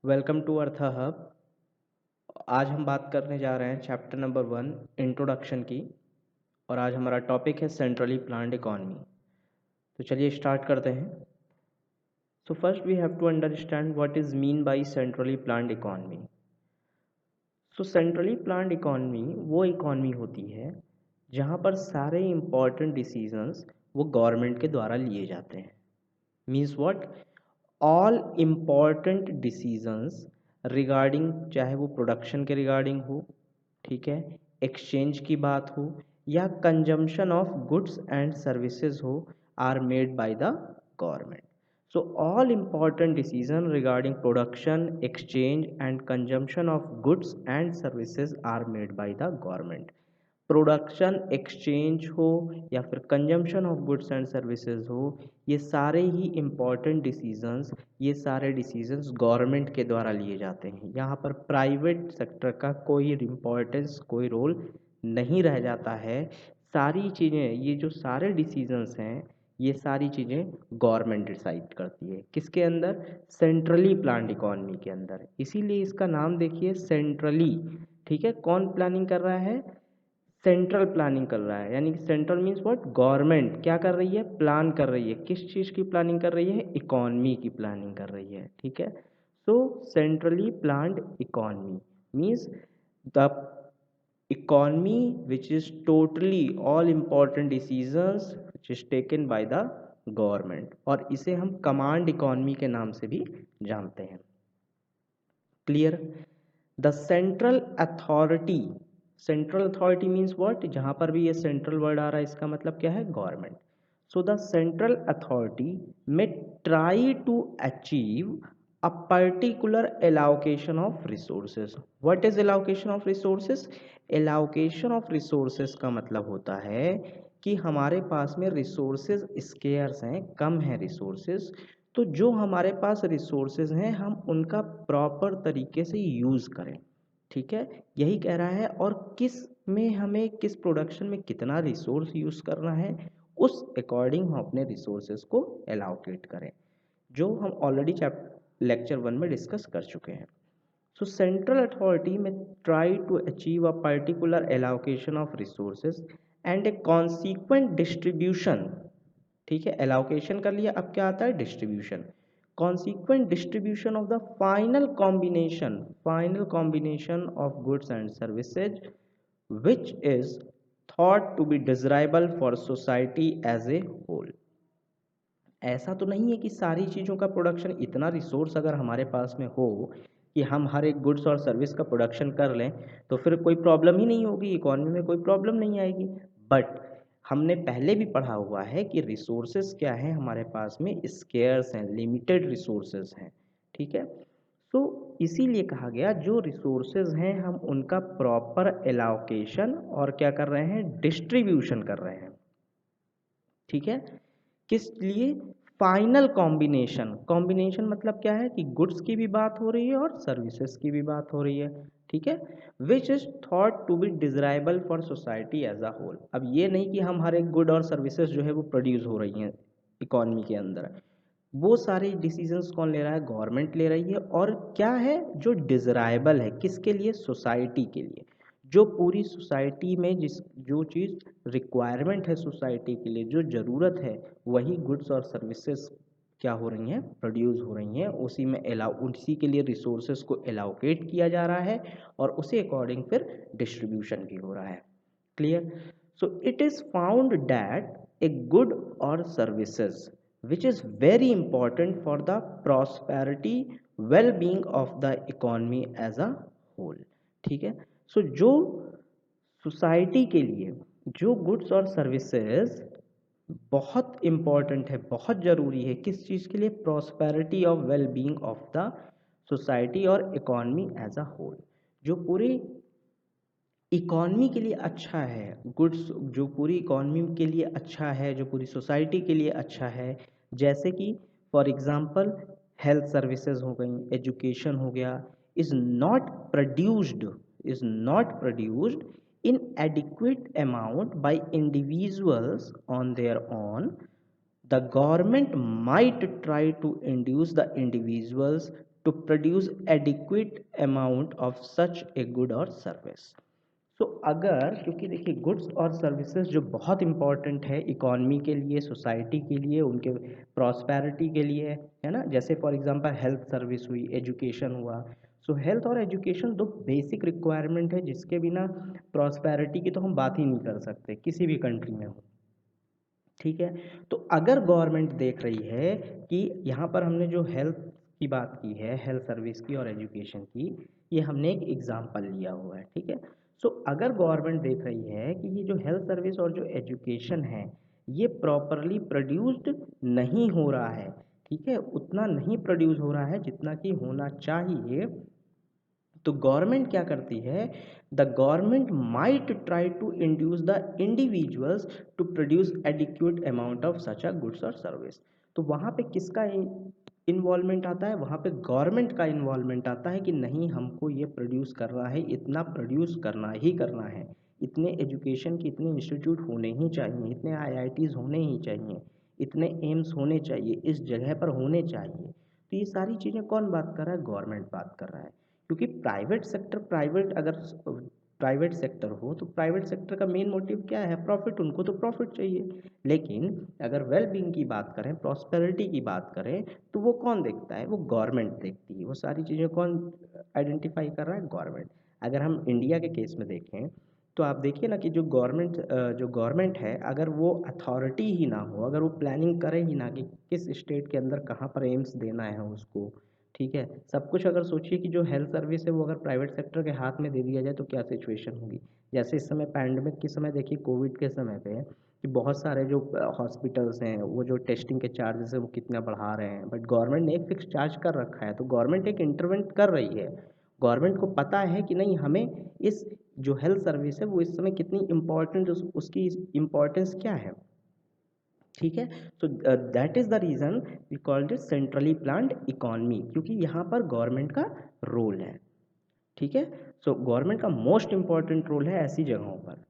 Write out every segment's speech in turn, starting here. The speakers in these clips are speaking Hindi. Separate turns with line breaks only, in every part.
Welcome to earth hub. आज हम बात करने जा रहे हैं चैप्टर नंबर 1 इंट्रोडक्शन की। और आज हमारा टॉपिक है सेंट्रली प्लान्ड इकोनॉमी। तो चलिए स्टार्ट करते हैं। So first we have to understand what is mean by centrally planned economy. So centrally planned economy वो इकोनॉमी होती है जहाँ पर सारे इम्पॉर्टेंट डिसीजंस वो गवर्नमेंट के द्वारा लिए जाते हैं। Means what, all important decisions regarding, चाहे वो प्रोडक्शन के रिगार्डिंग हो, ठीक है, एक्सचेंज की बात हो या consumption of goods and services हो, are made by the government. So all important decisions regarding production, exchange and consumption of goods and services are made by the government. Production exchange हो या फिर consumption of goods and services हो, ये सारे ही इम्पॉर्टेंट डिसीजंस, ये सारे डिसीजंस गवर्नमेंट के द्वारा लिए जाते हैं। यहाँ पर प्राइवेट सेक्टर का कोई इम्पोर्टेंस, कोई रोल नहीं रह जाता है। सारी चीज़ें, ये जो सारे डिसीजंस हैं, ये सारी चीज़ें गवर्नमेंट डिसाइड करती है। किसके अंदर? सेंट्रली प्लान्ड इकोनॉमी के अंदर। इसीलिए इसका नाम देखिए सेंट्रली। ठीक है, कौन प्लानिंग कर रहा है? सेंट्रल प्लानिंग कर रहा है। यानी कि सेंट्रल मीन्स व्हाट, गवर्नमेंट क्या कर रही है? प्लान कर रही है। किस चीज़ की प्लानिंग कर रही है? इकोनॉमी की प्लानिंग कर रही है। ठीक है, so centrally planned economy means the economy which is totally all important decisions which is taken by the government, और इसे हम कमांड इकोनॉमी के नाम से भी जानते हैं। Clear? The central authority, central authority means what, जहां पर भी ये सेंट्रल वर्ड आ रहा है इसका मतलब क्या है? Government. So the central authority may try to achieve a particular allocation of resources. What is allocation of resources? Allocation of resources का मतलब होता है कि हमारे पास में रिसोर्सेज स्केयर्स हैं, कम है रिसोर्सेज, तो जो हमारे पास रिसोर्सेज हैं हम उनका प्रॉपर तरीके से यूज़ करें। ठीक है, यही कह रहा है। और किस में हमें, किस प्रोडक्शन में कितना रिसोर्स यूज़ करना है, उस अकॉर्डिंग हम अपने रिसोर्सेज को एलोकेट करें, जो हम ऑलरेडी लेक्चर 1 में डिस्कस कर चुके हैं। So central authority may try to achieve a particular allocation of resources and a consequent distribution. ठीक है, एलोकेशन कर लिया, अब क्या आता है? Distribution. Consequent distribution of the final combination of goods and services which is thought to be desirable for society as a whole. ऐसा तो नहीं है कि सारी चीज़ों का प्रोडक्शन, इतना रिसोर्स अगर हमारे पास में हो कि हम हर एक गुड्स और सर्विस का प्रोडक्शन कर लें, तो फिर कोई प्रॉब्लम ही नहीं होगी, इकोनॉमी में कोई प्रॉब्लम नहीं आएगी। बट हमने पहले भी पढ़ा हुआ है कि रिसोर्सेज क्या है हमारे पास में? स्केयर्स हैं, लिमिटेड रिसोर्सेज हैं। ठीक है, तो इसीलिए कहा गया जो रिसोर्सेज हैं हम उनका प्रॉपर एलोकेशन और क्या कर रहे हैं? डिस्ट्रीब्यूशन कर रहे हैं। ठीक है, किस लिए? Final combination. कॉम्बिनेशन मतलब क्या है? कि गुड्स की भी बात हो रही है और सर्विसेज की भी बात हो रही है। ठीक है, which is thought to be desirable for society as a whole. अब ये नहीं कि हम हर एक गुड और सर्विसेज जो है वो प्रोड्यूस हो रही हैं इकोनॉमी के अंदर, वो सारे डिसीजंस कौन ले रहा है? गवर्नमेंट ले रही है। और क्या है जो डिजराइबल है? किसके लिए? सोसाइटी के लिए। जो पूरी सोसाइटी में जिस, जो चीज़ रिक्वायरमेंट है सोसाइटी के लिए, जो ज़रूरत है, वही गुड्स और सर्विसेज क्या हो रही हैं? प्रोड्यूस हो रही हैं। उसी में उसी के लिए रिसोर्सेज को एलोकेट किया जा रहा है और उसी अकॉर्डिंग फिर डिस्ट्रीब्यूशन भी हो रहा है। Clear? So it is found that a good और services which is very important for the prosperity well-being of the economy as a whole। ठीक है, सो जो सोसाइटी के लिए जो गुड्स और सर्विसेज बहुत इम्पॉर्टेंट है, बहुत ज़रूरी है, किस चीज़ के लिए? Prosperity of well being of the society और इकोनॉमी एज अ होल। जो पूरी इकॉनमी के लिए अच्छा है, गुड्स जो पूरी इकॉनमी के लिए अच्छा है, जो पूरी सोसाइटी के लिए अच्छा है, जैसे कि फॉर एग्जांपल हेल्थ सर्विसेज हो गई, एजुकेशन हो गया, is not produced, in adequate amount by individuals on their own, the government might try to induce the individuals to produce adequate amount of such a good or service. तो अगर, क्योंकि देखिए गुड्स और सर्विसेज जो बहुत इंपॉर्टेंट है इकॉनमी के लिए, सोसाइटी के लिए, उनके प्रॉस्पेरिटी के लिए, है ना, जैसे फॉर एग्जांपल हेल्थ सर्विस हुई, एजुकेशन हुआ। सो हेल्थ और एजुकेशन दो बेसिक रिक्वायरमेंट है जिसके बिना प्रॉस्पेरिटी की तो हम बात ही नहीं कर सकते किसी भी कंट्री में हो। ठीक है, तो अगर गवर्नमेंट देख रही है कि यहाँ पर हमने जो हेल्थ की बात की है, हेल्थ सर्विस की और एजुकेशन की, ये हमने एक एग्जाम्पल लिया हुआ है। ठीक है, सो अगर गवर्नमेंट देख रही है कि ये जो हेल्थ सर्विस और जो एजुकेशन है ये प्रॉपरली प्रोड्यूस्ड नहीं हो रहा है, ठीक है, उतना नहीं प्रोड्यूस हो रहा है जितना कि होना चाहिए, तो गवर्नमेंट क्या करती है, the government might try to induce the individuals to produce adequate amount of such a goods और सर्विस। तो वहाँ पे किसका इन्वॉल्वमेंट आता है, वहाँ पे गवर्नमेंट का इन्वॉल्वमेंट आता है कि नहीं, हमको ये प्रोड्यूस करना है, इतना प्रोड्यूस करना ही करना है, इतने एजुकेशन के इतने इंस्टीट्यूट होने ही चाहिए, इतने आईआईटीज़ होने ही चाहिए, इतने एम्स होने चाहिए, इस जगह पर होने चाहिए। तो ये सारी चीज़ें कौन बात कर रहा है, गवर्नमेंट बात कर रहा है। क्योंकि प्राइवेट सेक्टर, प्राइवेट सेक्टर हो तो प्राइवेट सेक्टर का मेन मोटिव क्या है, प्रॉफिट, उनको तो प्रॉफिट चाहिए। लेकिन अगर वेल बीइंग की बात करें, प्रॉस्पेरिटी की बात करें, तो वो कौन देखता है, वो गवर्नमेंट देखती है। वो सारी चीज़ें कौन आइडेंटिफाई कर रहा है, गवर्नमेंट। अगर हम इंडिया के केस में देखें तो आप देखिए ना कि जो गवर्नमेंट है, अगर वो अथॉरिटी ही ना हो, अगर वो प्लानिंग करे ही ना कि किस स्टेट के अंदर कहाँ पर एम्स देना है उसको, ठीक है, सब कुछ अगर सोचिए कि जो हेल्थ सर्विस है वो अगर प्राइवेट सेक्टर के हाथ में दे दिया जाए तो क्या सिचुएशन होगी। जैसे इस समय पैंडमिक के समय देखिए, कोविड के समय पे कि बहुत सारे जो हॉस्पिटल्स हैं वो जो टेस्टिंग के चार्जेस है वो कितना बढ़ा रहे हैं, बट गवर्नमेंट ने एक फिक्स चार्ज कर रखा है, तो गवर्नमेंट एक इंटरवेंट कर रही है। गवर्नमेंट को पता है कि नहीं, हमें इस जो हेल्थ सर्विस है वो इस समय कितनी इम्पोर्टेंट, उसकी इम्पोर्टेंस क्या है। ठीक है, so that is the reason we called it centrally planned economy, क्योंकि यहाँ पर गवर्नमेंट का रोल है। ठीक है, सो गवर्नमेंट का मोस्ट इंपॉर्टेंट रोल है ऐसी जगहों पर।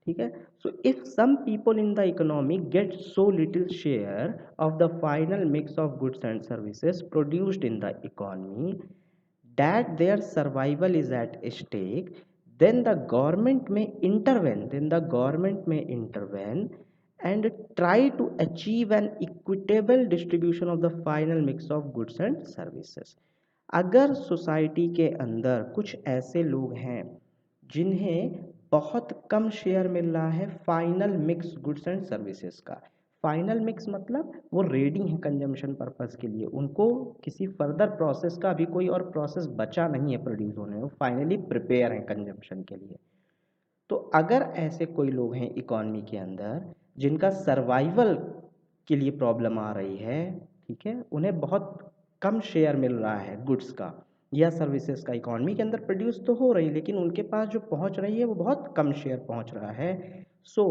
ठीक है, so if some people in the economy get so little share of the final mix of goods and services produced in the economy that their survival is at stake, then the government may intervene and try to achieve an equitable distribution of the final mix of goods and services. अगर सोसाइटी के अंदर कुछ ऐसे लोग हैं जिन्हें बहुत कम शेयर मिल रहा है final mix goods and services का, फाइनल मिक्स मतलब वो रेडी है कंजम्पशन पर्पस के लिए, उनको किसी फर्दर प्रोसेस का अभी कोई और प्रोसेस बचा नहीं है प्रोड्यूस होने में, वो फाइनली प्रिपेयर हैं कंजम्पशन के लिए। तो अगर ऐसे कोई लोग हैं इकॉनमी के अंदर जिनका सर्वाइवल के लिए प्रॉब्लम आ रही है, ठीक है, उन्हें बहुत कम शेयर मिल रहा है गुड्स का या सर्विसेज का, इकॉनमी के अंदर प्रोड्यूस तो हो रही लेकिन उनके पास जो पहुंच रही है वो बहुत कम शेयर पहुंच रहा है, so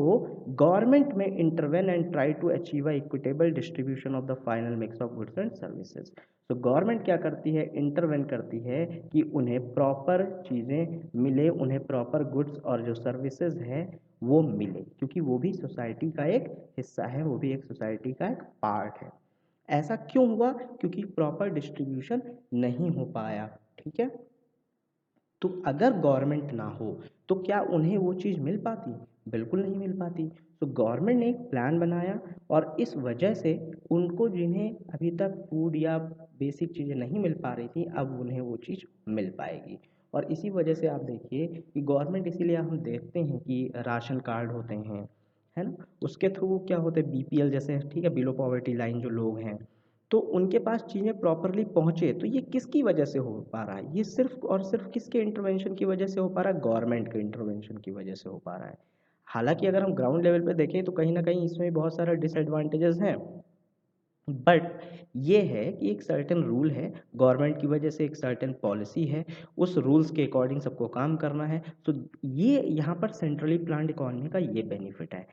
government may intervene and try to achieve a equitable distribution of the final mix of goods and services. तो गवर्नमेंट क्या करती है, इंटरवेन करती है कि उन्हें प्रॉपर चीज़ें मिले, उन्हें प्रॉपर गुड्स और जो सर्विसेज है वो मिले, क्योंकि वो भी सोसाइटी का एक हिस्सा है, वो भी एक सोसाइटी का एक पार्ट है। ऐसा क्यों हुआ, क्योंकि प्रॉपर डिस्ट्रीब्यूशन नहीं हो पाया। ठीक है, तो अगर गवर्नमेंट ना हो तो क्या उन्हें वो चीज़ मिल पाती, बिल्कुल नहीं मिल पाती। तो गवर्नमेंट ने एक प्लान बनाया और इस वजह से उनको जिन्हें अभी तक फूड या बेसिक चीज़ें नहीं मिल पा रही थी, अब उन्हें वो चीज़ मिल पाएगी। और इसी वजह से आप देखिए कि गवर्नमेंट, इसीलिए हम देखते हैं कि राशन कार्ड होते हैं, है ना, उसके थ्रू क्या होते हैं, बीपीएल जैसे, ठीक है, बिलो पॉवर्टी लाइन जो लोग हैं, तो उनके पास चीज़ें प्रॉपरली पहुँचे। तो ये किसकी वजह से हो पा रहा है, ये सिर्फ और सिर्फ किसके इंटरवेंशन की वजह से हो पा रहा है, गवर्नमेंट के इंटरवेंशन की वजह से हो पा रहा है। हालांकि अगर हम ग्राउंड लेवल पे देखें तो कहीं ना कहीं इसमें बहुत सारे डिसएडवांटेजेस हैं, बट ये है कि एक सर्टेन रूल है, गवर्नमेंट की वजह से एक सर्टेन पॉलिसी है, उस रूल्स के अकॉर्डिंग सबको काम करना है। तो ये यहाँ पर सेंट्रली प्लान्ड इकोनॉमी का ये बेनिफिट है